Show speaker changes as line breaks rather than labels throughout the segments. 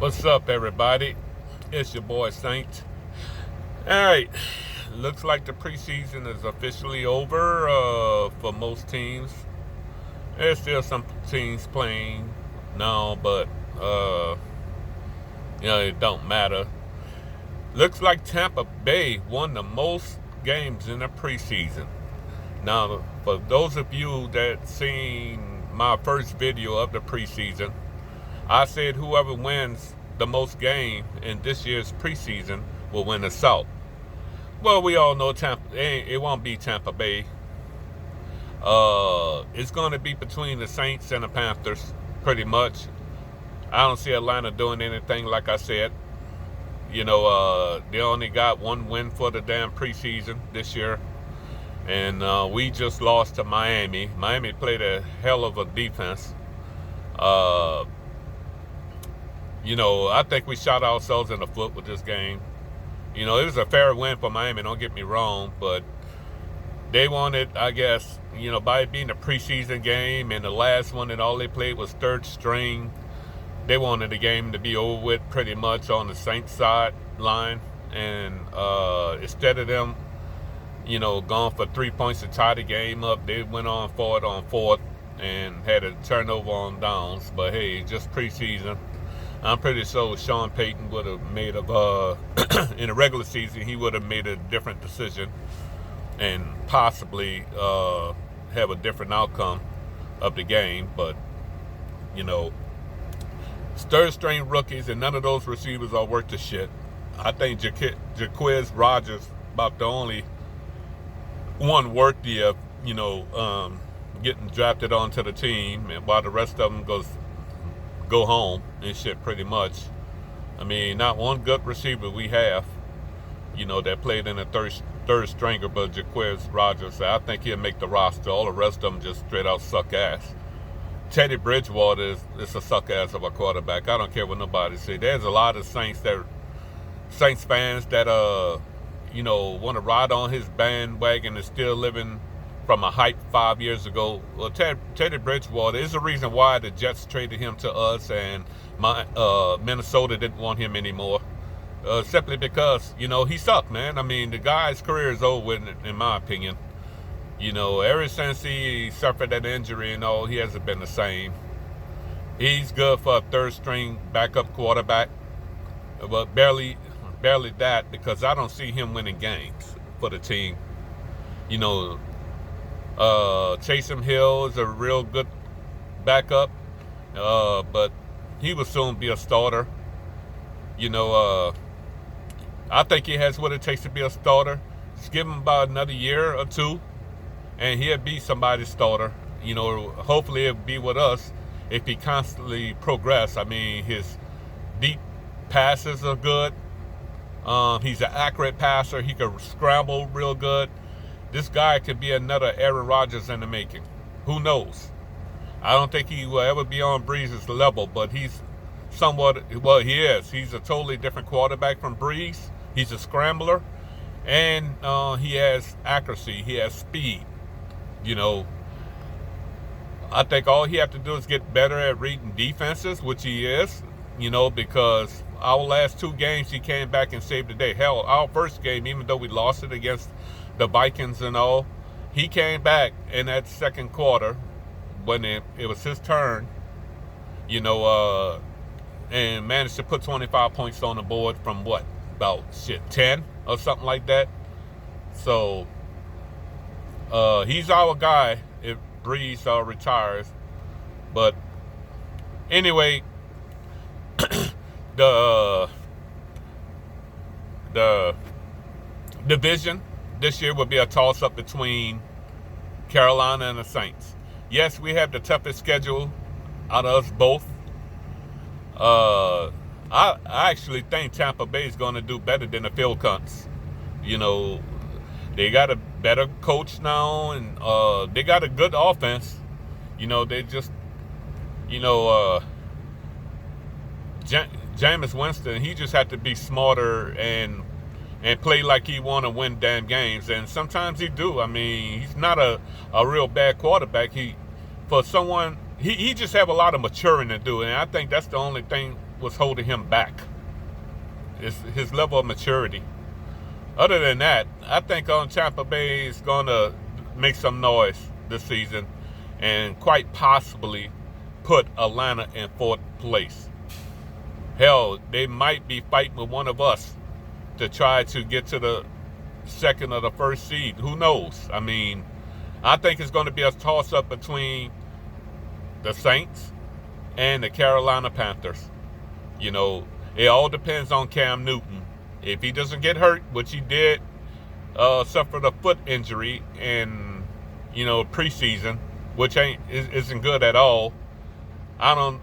What's up, everybody? It's your boy Saint. All right, looks like the preseason is officially over for most teams. There's still some teams playing now, but it don't matter. Looks like Tampa Bay won the most games in the preseason. Now, for those of you that seen my first video of the preseason, I said whoever wins the most game in this year's preseason will win the South. Well, we all know Tampa. It won't be Tampa Bay. It's going to be between the Saints and the Panthers, pretty much. I don't see Atlanta doing anything. Like I said, they only got one win for the damn preseason this year, and we just lost to Miami. Miami played a hell of a defense. I think we shot ourselves in the foot with this game. It was a fair win for Miami, don't get me wrong, but they wanted, I guess, by it being a preseason game and the last one and all they played was third string, they wanted the game to be over with pretty much on the Saints side line. And instead of them, going for 3 points to tie the game up, they went on for it on fourth and had a turnover on downs. But hey, just preseason. I'm pretty sure Sean Payton would have made in the regular season, he would have made a different decision and possibly have a different outcome of the game. But, third string rookies, and none of those receivers are worth the shit. I think Jaquiz Rogers about the only one worthy of, getting drafted onto the team, and while the rest of them go home and shit pretty much. I mean, not one good receiver we have, that played in a third stringer, but Jaquiz Rogers. I think he'll make the roster. All the rest of them just straight out suck ass. Teddy Bridgewater is a suck ass of a quarterback. I don't care what nobody say. There's a lot of Saints fans that want to ride on his bandwagon and still living from a hype 5 years ago. Well, Teddy Bridgewater is the reason why the Jets traded him to us and Minnesota didn't want him anymore. Simply because, he sucked, man. I mean, the guy's career is over with, in my opinion. Ever since he suffered that injury and all, he hasn't been the same. He's good for a third string backup quarterback, but barely that, because I don't see him winning games for the team. Taysom Hill is a real good backup, but he will soon be a starter. I think he has what it takes to be a starter. Just give him about another year or two, and he'll be somebody's starter. Hopefully it'll be with us if he constantly progress. I mean, his deep passes are good. He's an accurate passer. He can scramble real good. This guy could be another Aaron Rodgers in the making. Who knows? I don't think he will ever be on Breeze's level, but he's he is. He's a totally different quarterback from Breeze. He's a scrambler, and he has accuracy. He has speed. I think all he have to do is get better at reading defenses, which he is, because our last two games he came back and saved the day. Hell, our first game, even though we lost it against the Vikings and all, he came back in that second quarter when it was his turn, and managed to put 25 points on the board from about 10 or something like that. So he's our guy if Breeze retires. But anyway, the division this year will be a toss-up between Carolina and the Saints. Yes, we have the toughest schedule out of us both. I actually think Tampa Bay is going to do better than the Phil Cunts. They got a better coach now, and they got a good offense. They just, Jameis Winston, he just had to be smarter and play like he want to win damn games. And sometimes he do. I mean, he's not a real bad quarterback. He just have a lot of maturing to do. And I think that's the only thing was holding him back. It's his level of maturity. Other than that, I think Tampa Bay is going to make some noise this season and quite possibly put Atlanta in fourth place. Hell, they might be fighting with one of us to try to get to the second or the first seed. Who knows? I mean, I think it's going to be a toss-up between the Saints and the Carolina Panthers. You know, it all depends on Cam Newton. If he doesn't get hurt, which he did, suffered a foot injury in, preseason, which isn't good at all. I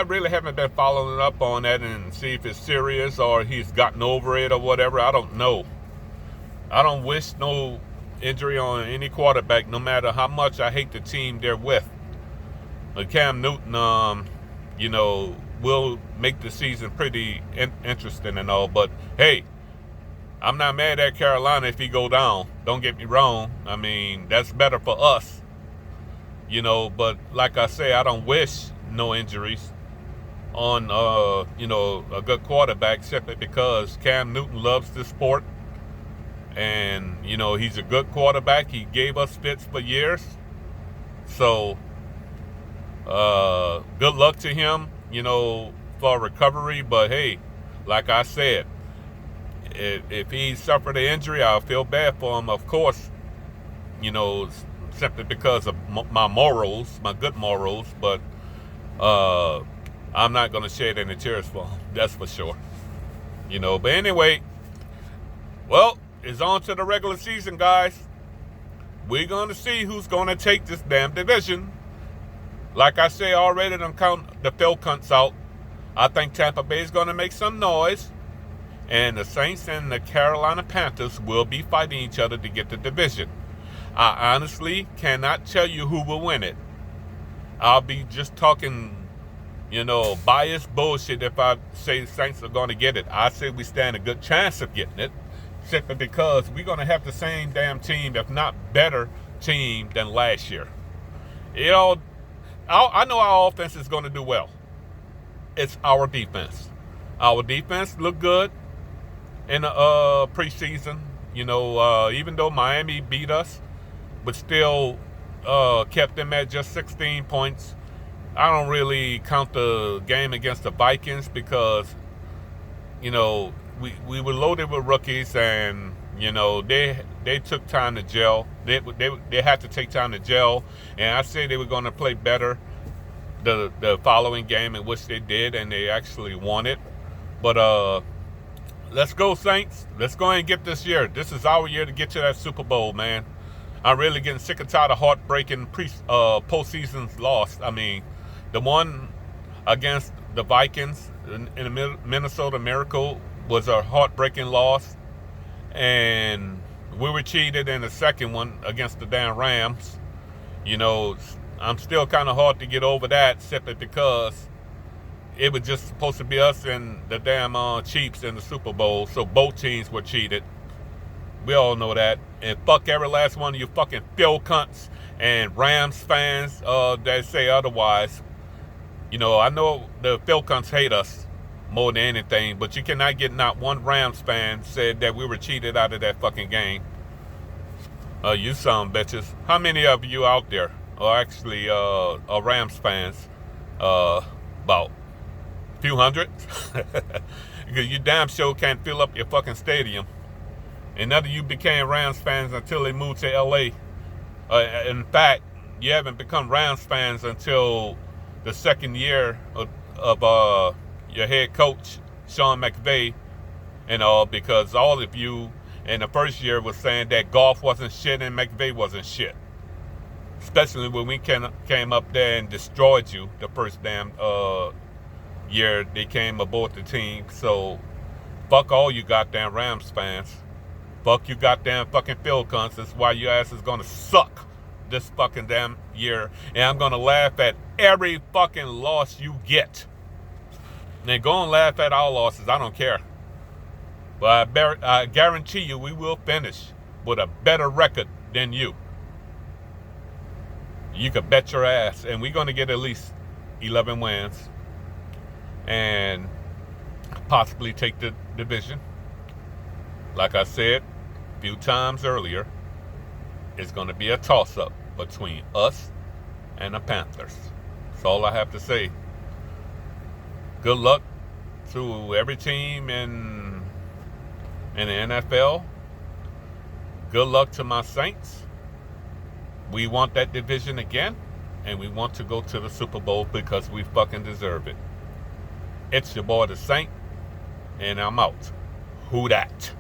really haven't been following up on that and see if it's serious or he's gotten over it or whatever. I don't know. I don't wish no injury on any quarterback, no matter how much I hate the team they're with. But Cam Newton, will make the season pretty interesting and all. But hey, I'm not mad at Carolina if he go down. Don't get me wrong. I mean, that's better for us. But like I say, I don't wish no injuries on a good quarterback simply because Cam Newton loves this sport. And, he's a good quarterback. He gave us fits for years. So, good luck to him, for recovery. But, hey, like I said, if he suffered an injury, I'll feel bad for him, of course, simply because of my morals, my good morals. But I'm not going to shed any tears for him. That's for sure. But anyway, well, it's on to the regular season, guys. We're going to see who's going to take this damn division. Like I say already, I'm counting the Falcons out. I think Tampa Bay is going to make some noise. And the Saints and the Carolina Panthers will be fighting each other to get the division. I honestly cannot tell you who will win it. I'll be just talking, biased bullshit if I say the Saints are going to get it. I say we stand a good chance of getting it. Simply because we're going to have the same damn team, if not better team than last year. I know our offense is going to do well. It's our defense. Our defense looked good in the preseason. Even though Miami beat us, but still kept them at just 16 points. I don't really count the game against the Vikings because, we were loaded with rookies, and they took time to gel. They had to take time to gel, and I said they were going to play better the following game, in which they did, and they actually won it. But let's go, Saints. Let's go ahead and get this year. This is our year to get to that Super Bowl, man. I'm really getting sick and tired of heartbreaking postseason's loss. I mean, the one against the Vikings in the Minnesota Miracle was a heartbreaking loss, and we were cheated in the second one against the damn Rams. I'm still kind of hard to get over that, simply because it was just supposed to be us and the damn Chiefs in the Super Bowl, so both teams were cheated. We all know that. And fuck every last one of you fucking Phil cunts and Rams fans that say otherwise. I know the Phil cunts hate us more than anything, but you cannot get not one Rams fan said that we were cheated out of that fucking game. You son bitches. How many of you out there are actually are Rams fans? About a few hundred? Because you damn sure can't fill up your fucking stadium. And none of you became Rams fans until they moved to LA. In fact, you haven't become Rams fans until the second year of your head coach, Sean McVay, and all, because all of you in the first year was saying that Goff wasn't shit and McVay wasn't shit. Especially when we came up there and destroyed you the first damn year they came aboard the team. So, fuck all you goddamn Rams fans. Fuck you goddamn fucking Phil cunts. That's why your ass is gonna suck this fucking damn year. And I'm gonna laugh at every fucking loss you get. And go and laugh at our losses. I don't care. But I guarantee you we will finish with a better record than you. You could bet your ass. And we're going to get at least 11 wins. and possibly take the division. Like I said a few times earlier, it's going to be a toss-up between us and the Panthers. That's all I have to say. Good luck to every team in the NFL. Good luck to my Saints. We want that division again, and we want to go to the Super Bowl because we fucking deserve it. It's your boy, the Saint, and I'm out. Who dat?